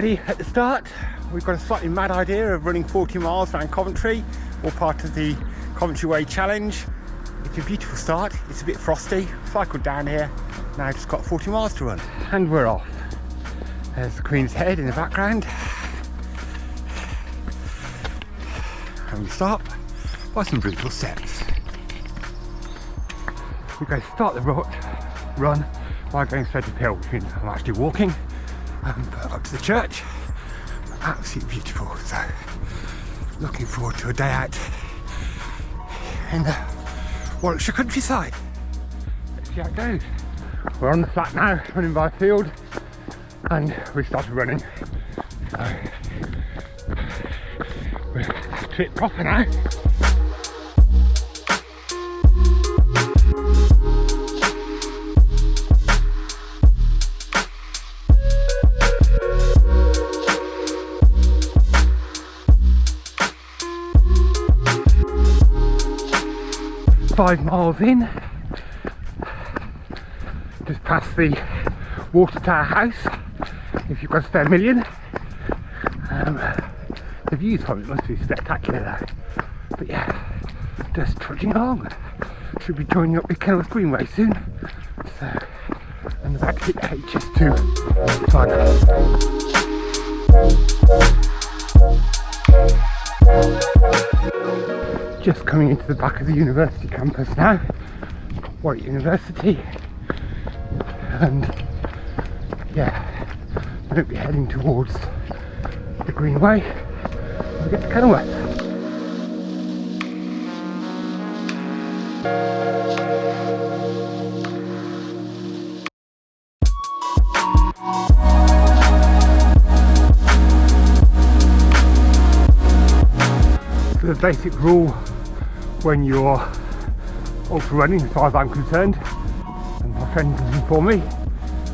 ready at the start. We've got a slightly mad idea of running 40 miles around Coventry, all part of the Coventry Way Challenge. It's a beautiful start, it's a bit frosty, cycled down here, now just got 40 miles to run. And we're off. There's the Queen's Head in the background. And we start by some brutal steps. We're going to start the run by going straight uphill, which means I'm actually walking up to the church. Absolutely beautiful, so looking forward to a day out in the Warwickshire countryside. Let's see how it goes. We're on the flat now, running by a field, and we started running. So we're to it proper now. Five miles in, just past the water tower house, if you've got a spare million. The views from it must be spectacular though. But yeah, just trudging along. Should be joining up with Canal Greenway soon. So, and the back hit HS2. Just coming into the back of the university campus now, Warwick University, and yeah, we're going to be heading towards the Greenway when we get to Canal. So the basic rule when you're ultra running, as far as I'm concerned, and my friend has informed me,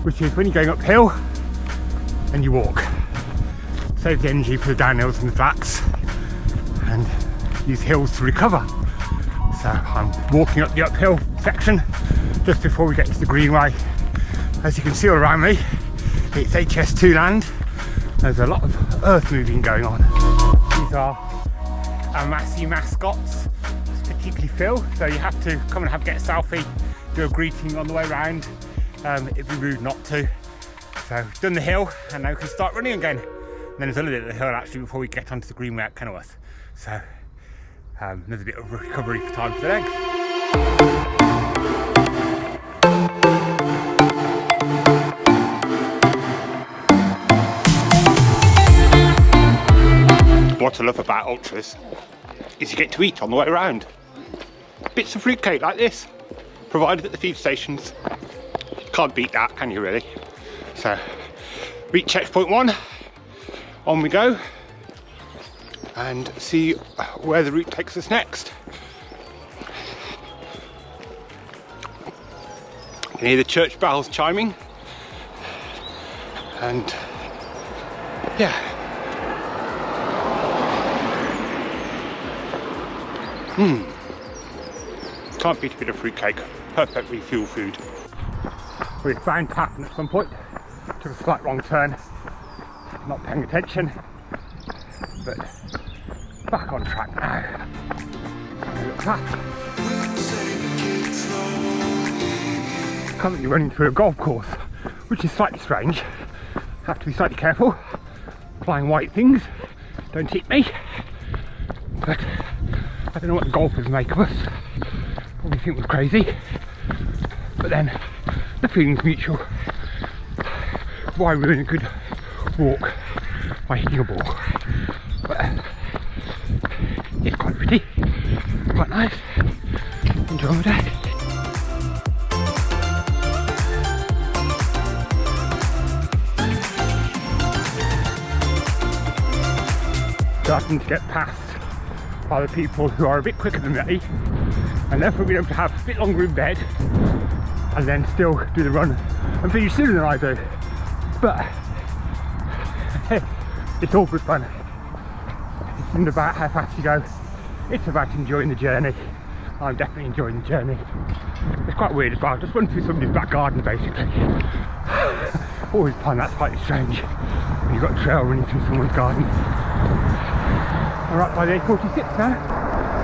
which is when you're going uphill and you walk, save the energy for the downhills and the flats, and use hills to recover. So I'm walking up the uphill section just before we get to the Greenway. As you can see all around me, it's HS2 land. There's a lot of earth moving going on. These are our Massey mascots, particularly Phil, so you have to come and get a selfie, do a greeting on the way around. It'd be rude not to. So done the hill, and now we can start running again. And then there's another bit of the hill actually before we get onto the Greenway at Kenilworth. So another bit of recovery for time for the legs. What I love about ultras is you get to eat on the way around. Bits of fruitcake like this, provided at the feed stations. Can't beat that, can you really? So, reach checkpoint 1, on we go, and see where the route takes us next. You can hear the church bells chiming, and yeah. Can't beat a bit of fruitcake. Perfect refuel food. We found Patton at some point. Took a slight wrong turn. Not paying attention. But back on track now. Currently running through a golf course, which is slightly strange. Have to be slightly careful. Flying white things don't hit me. But I don't know what the golfers make of us. Probably think we're crazy. But then the feeling's mutual. Why ruin a good walk by hitting a ball? But it's quite pretty, quite nice. Enjoy my day. Starting to get past other people who are a bit quicker than me, and therefore be able to have a bit longer in bed and then still do the run and finish sooner than I do. But it's all good fun. It isn't about how fast you go, it's about enjoying the journey. I'm definitely enjoying the journey. It's quite weird as well, just run through somebody's back garden basically. Always find that slightly strange when you've got a trail running through someone's garden. I'm right by the A46 now.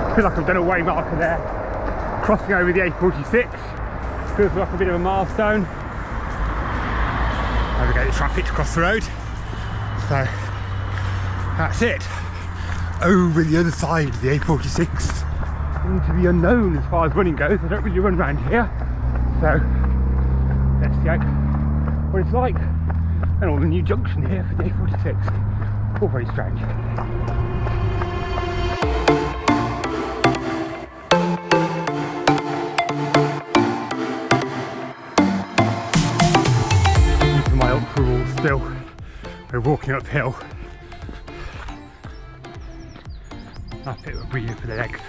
I feel like I've done a way marker there. Crossing over the A46. Feels like a bit of a milestone. Navigate the traffic to cross the road. So that's it. Over the other side of the A46 into the unknown as far as running goes. I don't really run around here. So let's see what it's like. And all the new junction here for the A46. All very strange. These are my ultra rules still. We're walking uphill. A bit of a breather for the legs.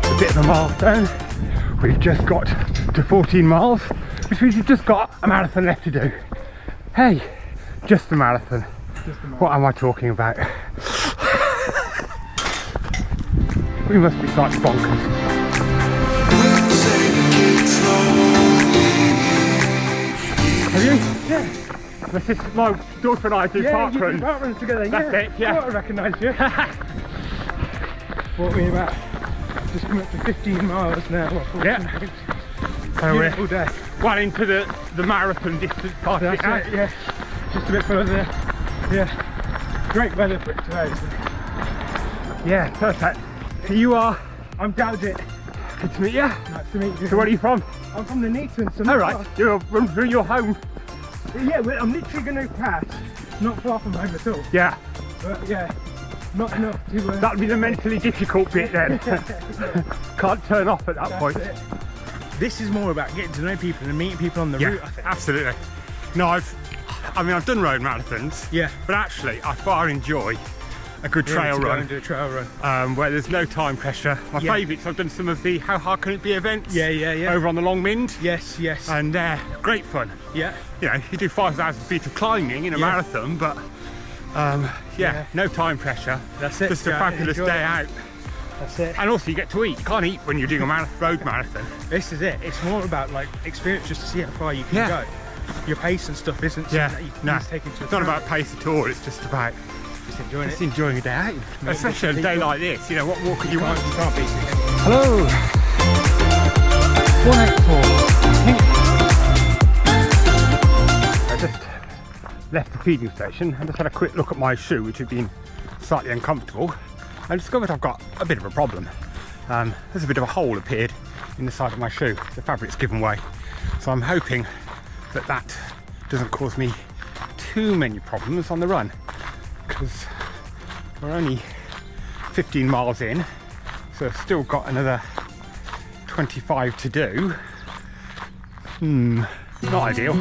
A bit of a milestone. We've just got to 14 miles, which means we've just got a marathon left to do. Hey, just a marathon. What am I talking about? We must be slightly bonkers. Have you? Yeah. My daughter and I do park you runs. do park runs together. That's it, yeah. I recognise you. Brought me about just coming up to 15 miles now. Yeah. So Beautiful day. well into the marathon distance part of it now. That's it, yeah. Just a bit further. Yeah. Great weather for it today. Yeah, perfect. So you are? I'm Deli. Good to meet you. Nice to meet you. So where are you from? I'm from the Neaton. So All right, you'll run through your home. Yeah, well, I'm literally going to pass. Not far from home at all. Yeah. But yeah, not enough to... That'll be the mentally difficult bit then. Can't turn off at that point. It. This is more about getting to know people and meeting people on the route, I think. Absolutely. No, I've done road marathons. Yeah. But actually, I far enjoy a good trail run. And do a trail run. Where there's no time pressure. My favourites, I've done some of the How Hard Can It Be events. Yeah. Over on the Long Mind. Yes. And they're great fun. Yeah. You know, you do 5,000 feet of climbing in a marathon, but no time pressure. That's it. Just a fabulous day out. That's it. And also you get to eat. You can't eat when you're doing a road marathon. This is it. It's more about like experience, just to see how far you can go. Your pace and stuff isn't something that you can take into account. It's not about pace at all. It's just about just enjoying a day out. Especially on a day like this. You know, what more could you want? You can't beat it. Hello. 184. I just left the feeding station and just had a quick look at my shoe, which had been slightly uncomfortable, and discovered I've got a bit of a problem. There's a bit of a hole appeared in the side of my shoe. The fabric's given way, so I'm hoping that doesn't cause me too many problems on the run, because we're only 15 miles in, so I've still got another 25 to do. Not ideal.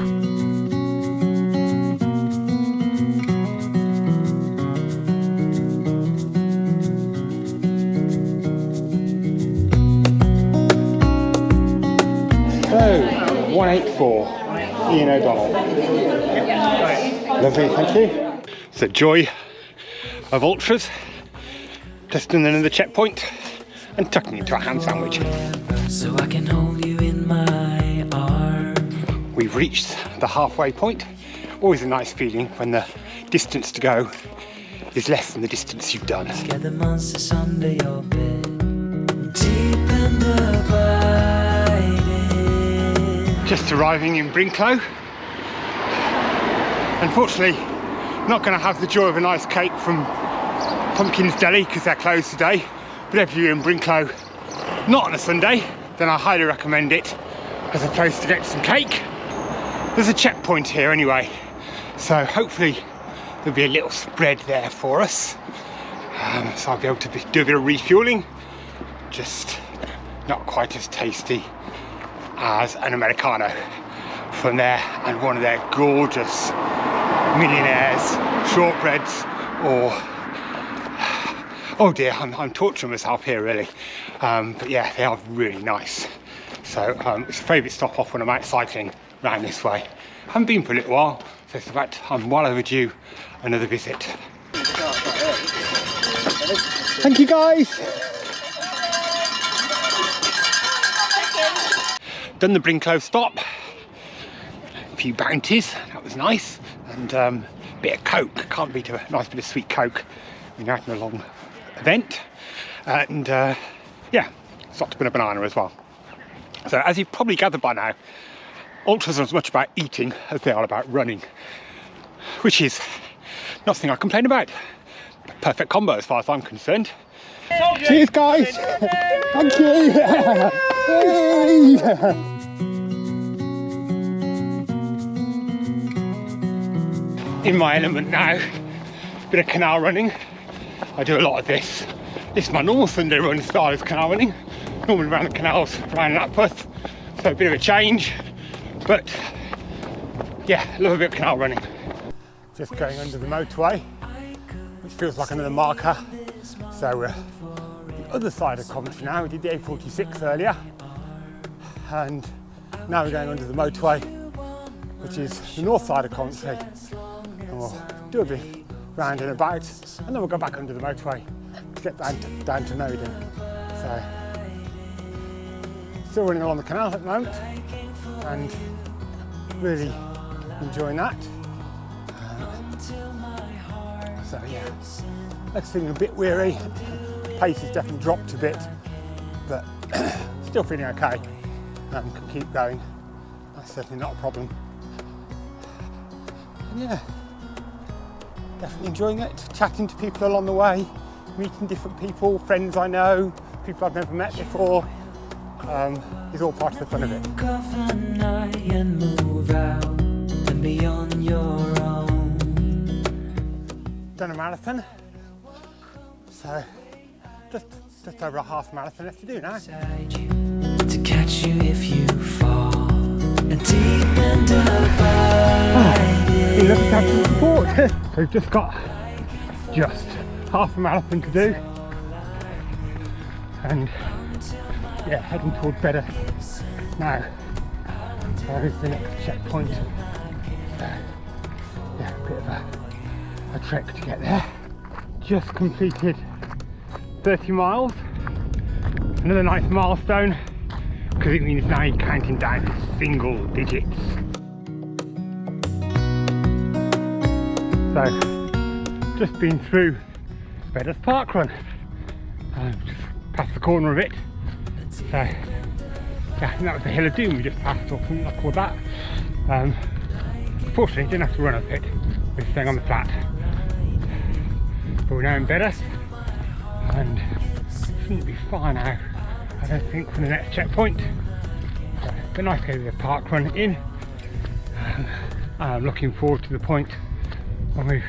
So, 184, Ian O'Donnell. Lovely, thank you. It's the joy of ultras. Just doing another checkpoint and tucking into a ham sandwich. So I can hold you in my arms. We've reached the halfway point. Always a nice feeling when the distance to go is less than the distance you've done. Get the monsters under your bed. Deep and abiding. Just arriving in Brinklow. Unfortunately, not going to have the joy of a nice cake from Pumpkin's Deli because they're closed today. But if you're in Brinklow, not on a Sunday, then I highly recommend it as a place to get some cake. There's a checkpoint here anyway, so hopefully there'll be a little spread there for us. So I'll be able to do a bit of refueling, just not quite as tasty as an Americano from there, and one of their gorgeous millionaires shortbreads or Oh dear, I'm torturing myself here really. But yeah, they are really nice. So it's a favourite stop off when I'm out cycling around this way. Haven't been for a little while, so it's about, I'm well overdue another visit. Thank you guys. Done the Brinklow stop. A few bounties, that was nice. And a bit of Coke, can't beat a nice bit of sweet Coke when you're out on a long event. And yeah, stopped to put a banana as well. So as you've probably gathered by now, ultras are as much about eating as they are about running, which is nothing I complain about. Perfect combo as far as I'm concerned. Cheers guys! Thank you! In my element now, bit of canal running. I do a lot of this. This is my normal Sunday run style, is canal running. Normally around the canals, around Lapworth, so a bit of a change. But yeah, love a bit of canal running. Just going under the motorway, which feels like another marker. So we're the other side of Coventry now. We did the A46 earlier, and now we're going under the motorway, which is the north side of Coventry. And we'll do a bit round and about, and then we'll go back under the motorway to get down to Meriden. So still running along the canal at the moment, and really enjoying that. So yeah, legs feeling a bit weary, pace has definitely dropped a bit, but still feeling okay. Can keep going, that's certainly not a problem. And yeah, definitely enjoying it, chatting to people along the way, meeting different people, friends I know, people I've never met before. Is all part of the fun of it. And move out and be on your own. Done a marathon, so just over a half marathon left to do now. To catch you if you fall and deep and abide. Lovely to have some support. So we've just got half a marathon to do, and yeah, heading towards better now. There is the next checkpoint. Yeah, a bit of a trek to get there. Just completed 30 miles. Another nice milestone, because it means now you're counting down to single digits. So, just been through Beddoes Park Run. Just past the corner of it. So, yeah, I think that was the Hill of Doom we just passed, or something like that. Fortunately, didn't have to run up it. We're staying on the flat. But we're now in Beddoes, and shouldn't be far now, I don't think, from the next checkpoint. So, but nice to get a park run in. I'm looking forward to the point when we've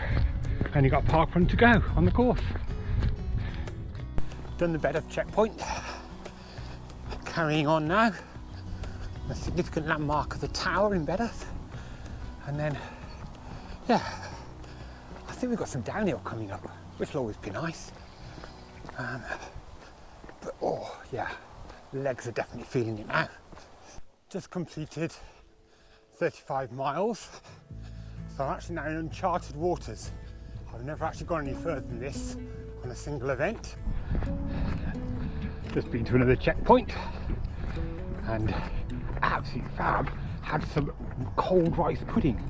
only got a park run to go on the course. Done the Beddoes checkpoint. Carrying on now, a significant landmark of the tower in Beddoes, and then yeah, I think we've got some downhill coming up, which will always be nice. But oh yeah, legs are definitely feeling it now. Just completed 35 miles, so I'm actually now in uncharted waters. I've never actually gone any further than this on a single event. Just been to another checkpoint, and absolutely fab. Had some cold rice pudding.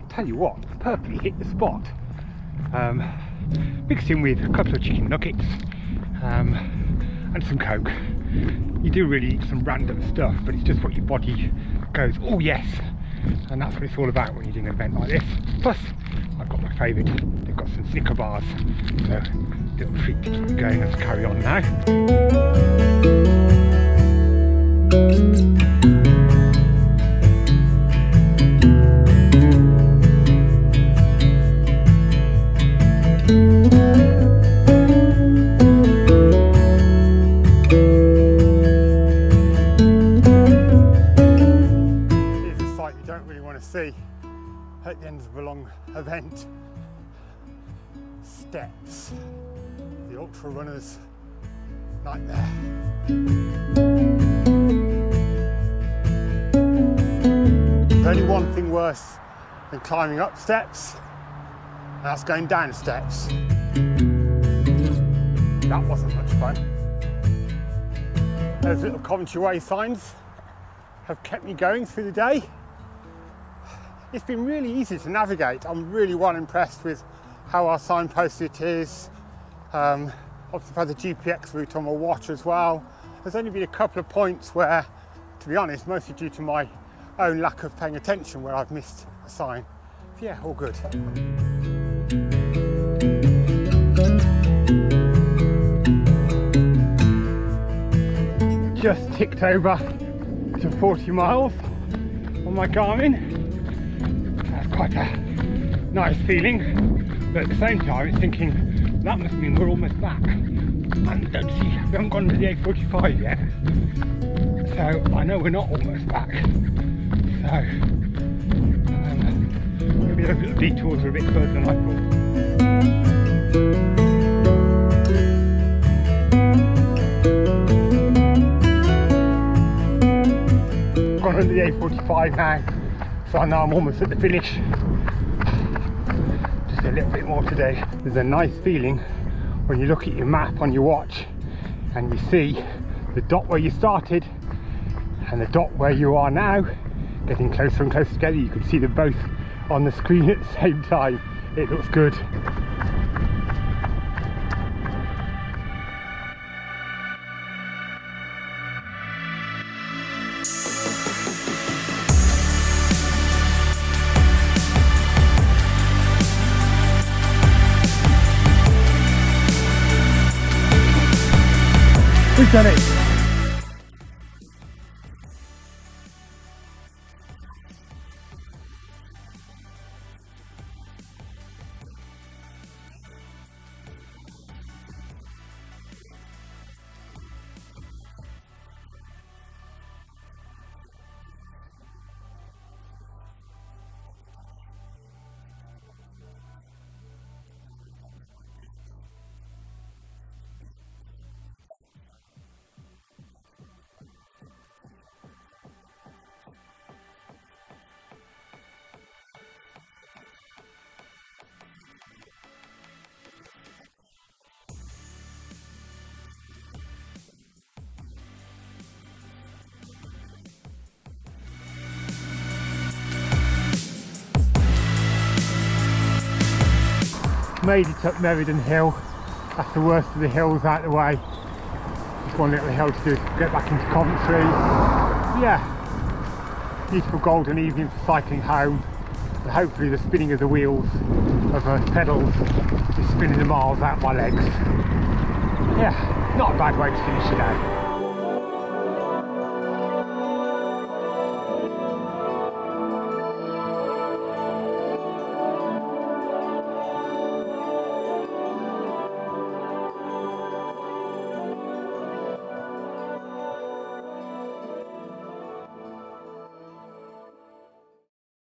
Tell you what, perfectly hit the spot. Mixed in with a couple of chicken nuggets and some Coke. You do really eat some random stuff, but it's just what your body goes, oh yes, and that's what it's all about when you're doing an event like this. Plus, I've got my favourite. They've got some Snicker bars, so little treat to keep me going as I carry on now. Here's a sight you don't really want to see at the end of a long event. Steps. the ultra runner's nightmare. There's only one thing worse than climbing up steps, and that's going down steps. That wasn't much fun. Those little Coventry Way signs have kept me going through the day. It's been really easy to navigate. I'm really well impressed with how our signposted it is. Obviously I've had the GPX route on my watch as well. There's only been a couple of points where, to be honest, mostly due to my own lack of paying attention, where I've missed a sign. So yeah, all good. Just ticked over to 40 miles on my Garmin. That's quite a nice feeling, but at the same time it's thinking that must mean we're almost back, and don't see, we haven't gone to the A45 yet, so I know we're not almost back. So maybe those little detours are a bit further than I thought. Gone under the A45 now, so I know I'm almost at the finish. Just a little bit more today. There's a nice feeling when you look at your map on your watch and you see the dot where you started and the dot where you are now getting closer and closer together. You can see them both on the screen at the same time. It looks good. We've done it! Made it up Meriden Hill. That's the worst of the hills out of the way. Just one little hill to do to get back into Coventry. Yeah, beautiful golden evening for cycling home. And hopefully the spinning of the wheels of the pedals is spinning the miles out my legs. Yeah, not a bad way to finish the day.